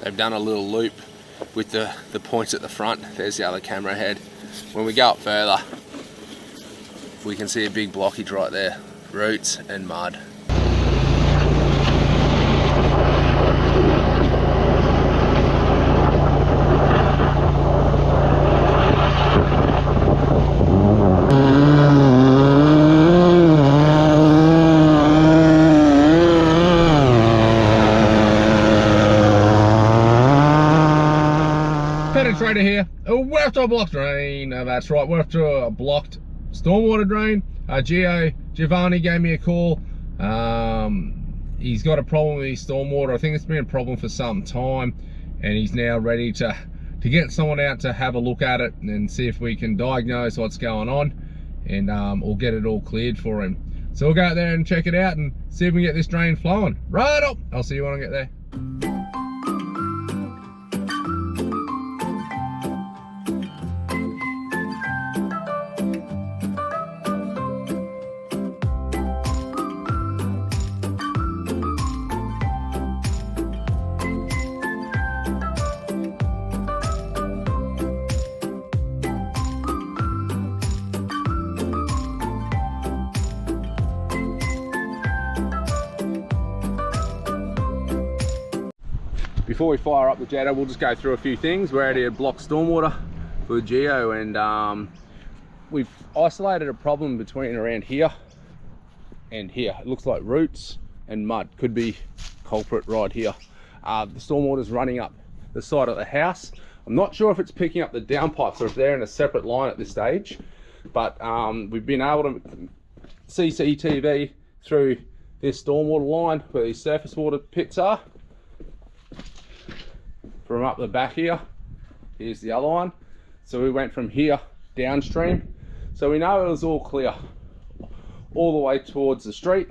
They've done a little loop with the points at the front. There's the other camera head. When we go up further, we can see a big blockage right there. Roots and mud. Penetrator here. We're after a blocked drain. That's right, we're after a blocked stormwater drain. Giovanni gave me a call. He's got a problem with his stormwater. I think it's been a problem for some time, and he's now ready to get someone out to have a look at it and see if we can diagnose what's going on, and or get it all cleared for him. So we'll go out there and check it out and see if we can get this drain flowing. Right up. I'll see you when I get there. Before we fire up the jetter, we'll just go through a few things. We're out here at block stormwater for Geo, and we've isolated a problem between around here and here. It looks like roots and mud could be culprit right here. The stormwater's running up the side of the house. I'm not sure if it's picking up the downpipes or if they're in a separate line at this stage, but we've been able to CCTV through this stormwater line where these surface water pits are. From up the back here, here's the other one. So we went from here downstream. So we know it was all clear all the way towards the street,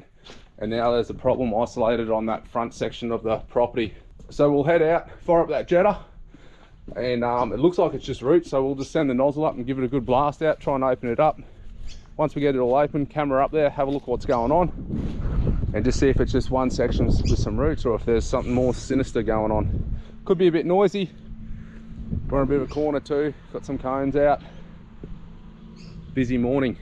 and now there's a problem isolated on that front section of the property. So we'll head out, fire up that jetter, and it looks like it's just roots, so we'll just send the nozzle up and give it a good blast out, try and open it up. Once we get it all open, camera up there, have a look what's going on, and just see if it's just one section with some roots or if there's something more sinister going on. Could be a bit noisy. We're in a bit of a corner too. Got some cones out. Busy morning.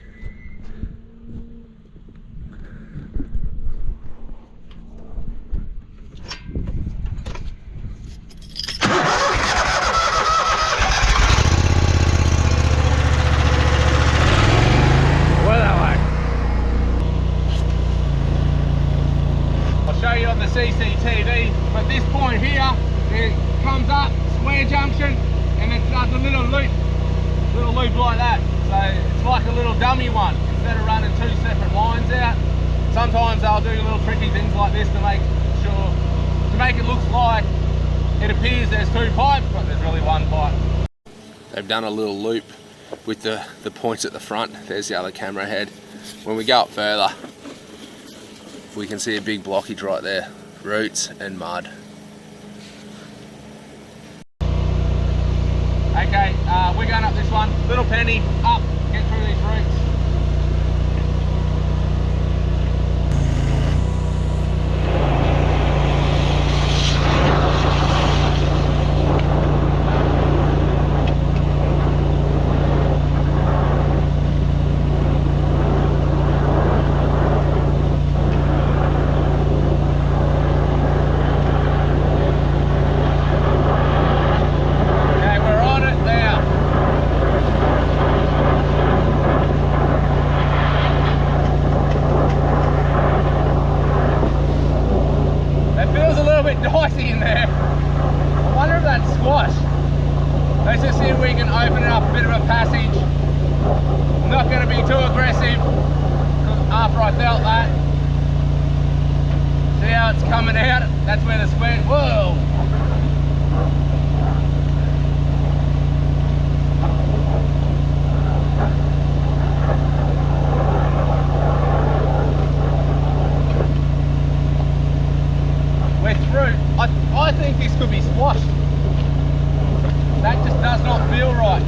I'll show you on the CCTV, but this point here, it comes up, square junction, and it does a little loop like that. So it's like a little dummy one. Instead of running two separate lines out, sometimes I'll do little tricky things like this to make it look like it appears there's two pipes, but there's really one pipe. They've done a little loop with the points at the front. There's the other camera head. When we go up further, we can see a big blockage right there. Roots and mud. Okay, we're going up this one. Little penny, up, get through these roots. Dicey in there. I wonder if that's squash. Let's just see if we can open it up a bit of a passage. I'm not going to be too aggressive after I felt that. See how it's coming out? That's where the square. Whoa! I think this could be squashed. That just does not feel right.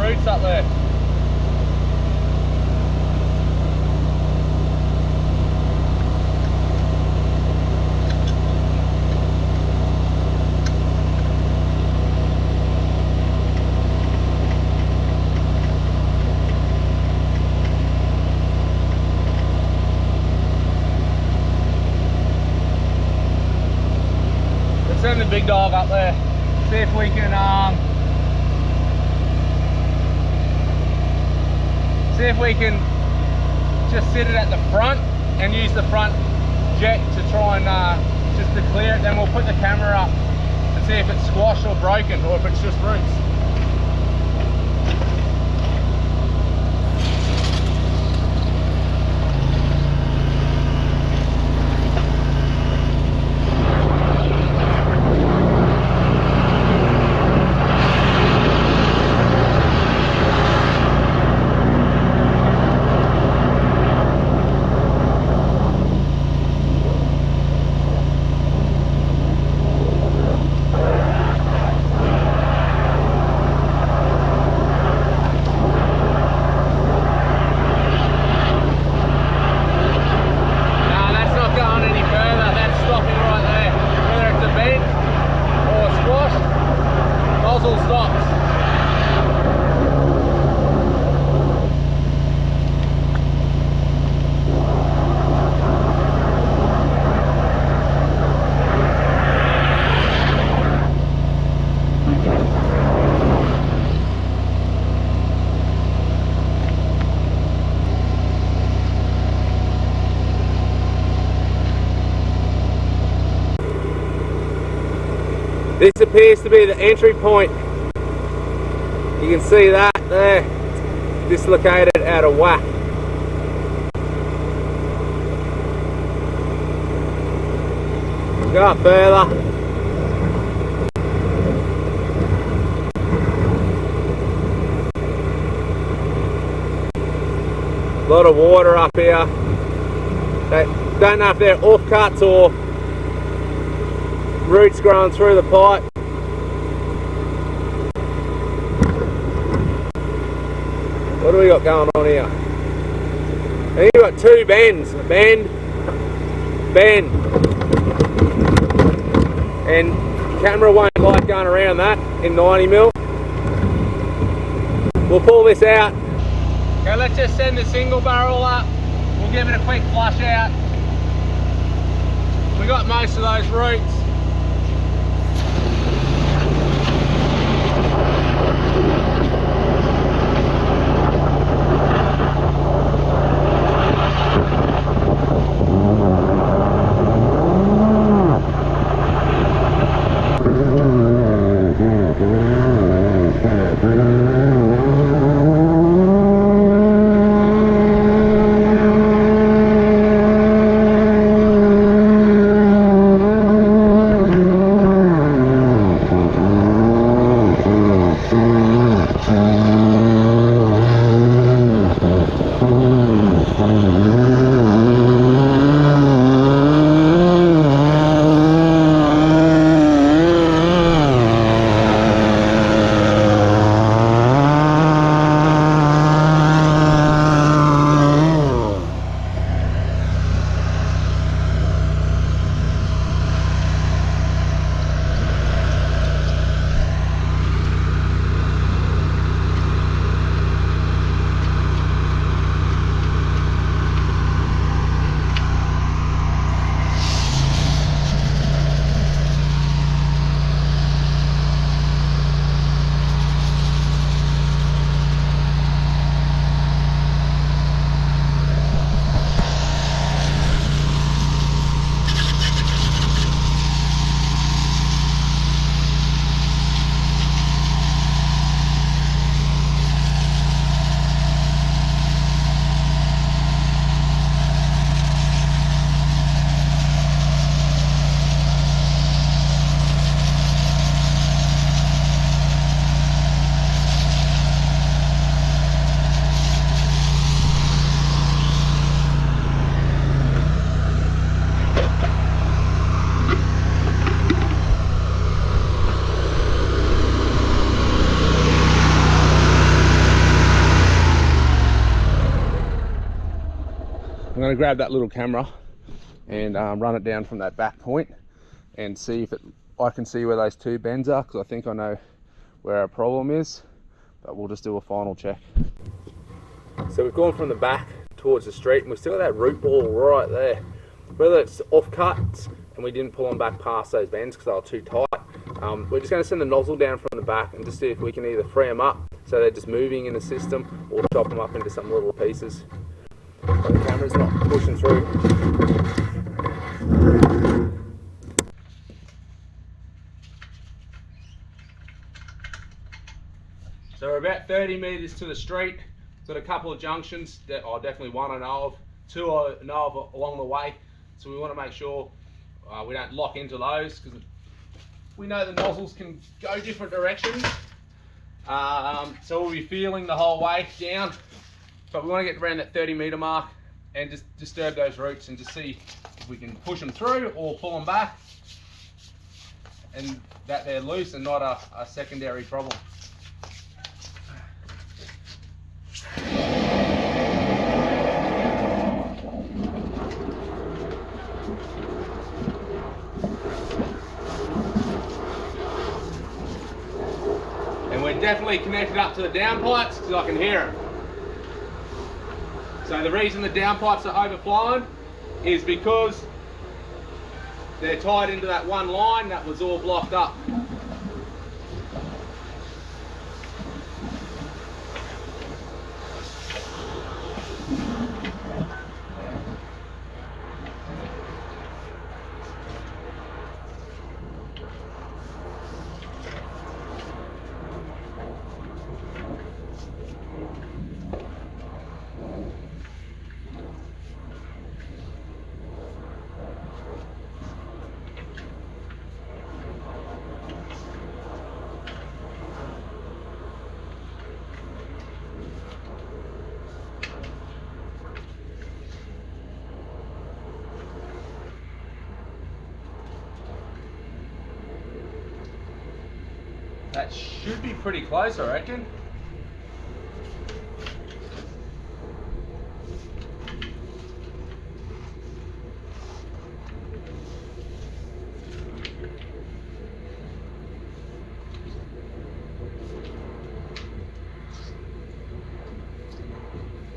roots up there. Let's send the big dog up there. See if we can just sit it at the front and use the front jet to try and just to clear it. Then we'll put the camera up and see if it's squashed or broken, or if it's just roots. This appears to be the entry point. You can see that there, dislocated out of whack. Go up further. A lot of water up here. Don't know if they're offcuts or roots growing through the pipe. What do we got going on here? I think we've got two bends. Bend, bend. And camera won't like going around that in 90mm. We'll pull this out. Okay, let's just send the single barrel up. We'll give it a quick flush out. We got most of those roots. I'm going to grab that little camera and run it down from that back point and see if I can see where those two bends are, because I think I know where our problem is, but we'll just do a final check. So we've gone from the back towards the street and we've still got that root ball right there. Whether it's off cuts and we didn't pull them back past those bends because they were too tight, we're just going to send the nozzle down from the back and just see if we can either free them up so they're just moving in the system, or chop them up into some little pieces. So the camera's not pushing through. So we're about 30 metres to the street. Got a couple of junctions that definitely one I know of, two I know of along the way. So we want to make sure we don't lock into those, because we know the nozzles can go different directions. So we'll be feeling the whole way down, but we want to get around that 30 metre mark and just disturb those roots and just see if we can push them through or pull them back, and that they're loose and not a secondary problem. And we're definitely connected up to the downpipes because I can hear them. So the reason the downpipes are overflowing is because they're tied into that one line that was all blocked up. That should be pretty close, I reckon.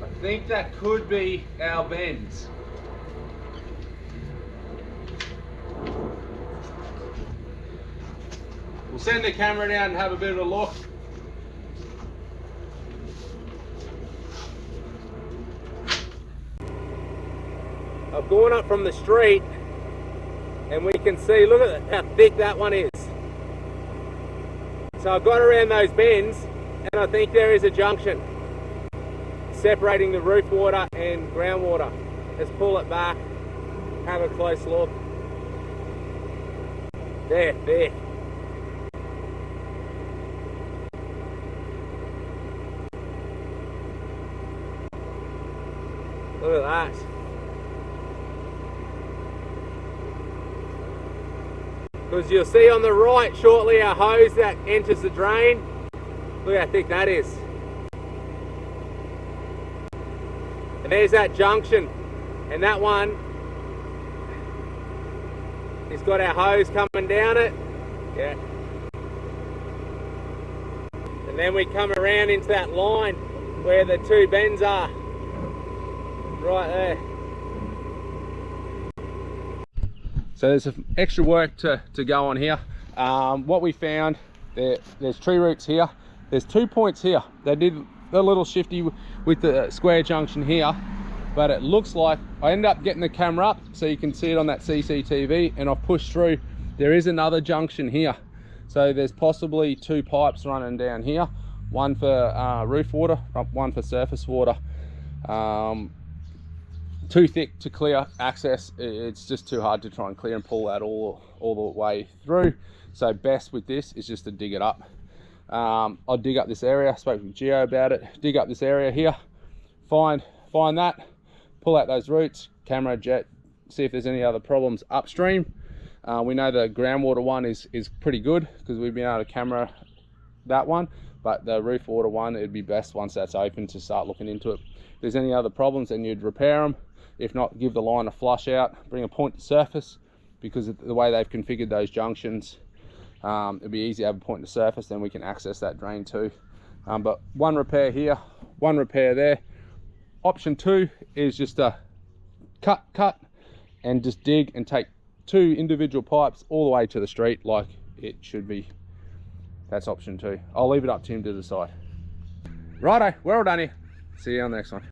I think that could be our bends. We'll send the camera down and have a bit of a look. I've gone up from the street and we can see, look at how thick that one is. So I've got around those bends and I think there is a junction separating the roof water and groundwater. Let's pull it back, have a close look. There. Look at that. Because you'll see on the right shortly our hose that enters the drain. Look how thick that is. And there's that junction. And that one has got our hose coming down it. Yeah. And then we come around into that line where the two bends are. Right there. So there's some extra work to go on here. What we found, there's tree roots here. There's 2 points here. They did a little shifty with the square junction here, but it looks like I ended up getting the camera up so you can see it on that CCTV, and I've pushed through. There is another junction here. So there's possibly 2 pipes running down here, one for roof water, one for surface water. Too thick to clear access. It's just too hard to try and clear and pull that all the way through. So best with this is just to dig it up. I'll dig up this area. I spoke with Gio about it. Dig up this area here, find that, pull out those roots, camera jet, see if there's any other problems upstream. We know the groundwater one is pretty good because we've been able to camera that one, but the roof water one, it'd be best once that's open to start looking into it. If there's any other problems, then you'd repair them. If not, give the line a flush out, bring a point to surface, because of the way they've configured those junctions, it'll be easy to have a point to surface, then we can access that drain too. But one repair here, one repair there. Option 2 is just a cut and just dig and take 2 individual pipes all the way to the street like it should be. That's option 2. I'll leave it up to him to decide. Righto, we're all done here. See you on the next one.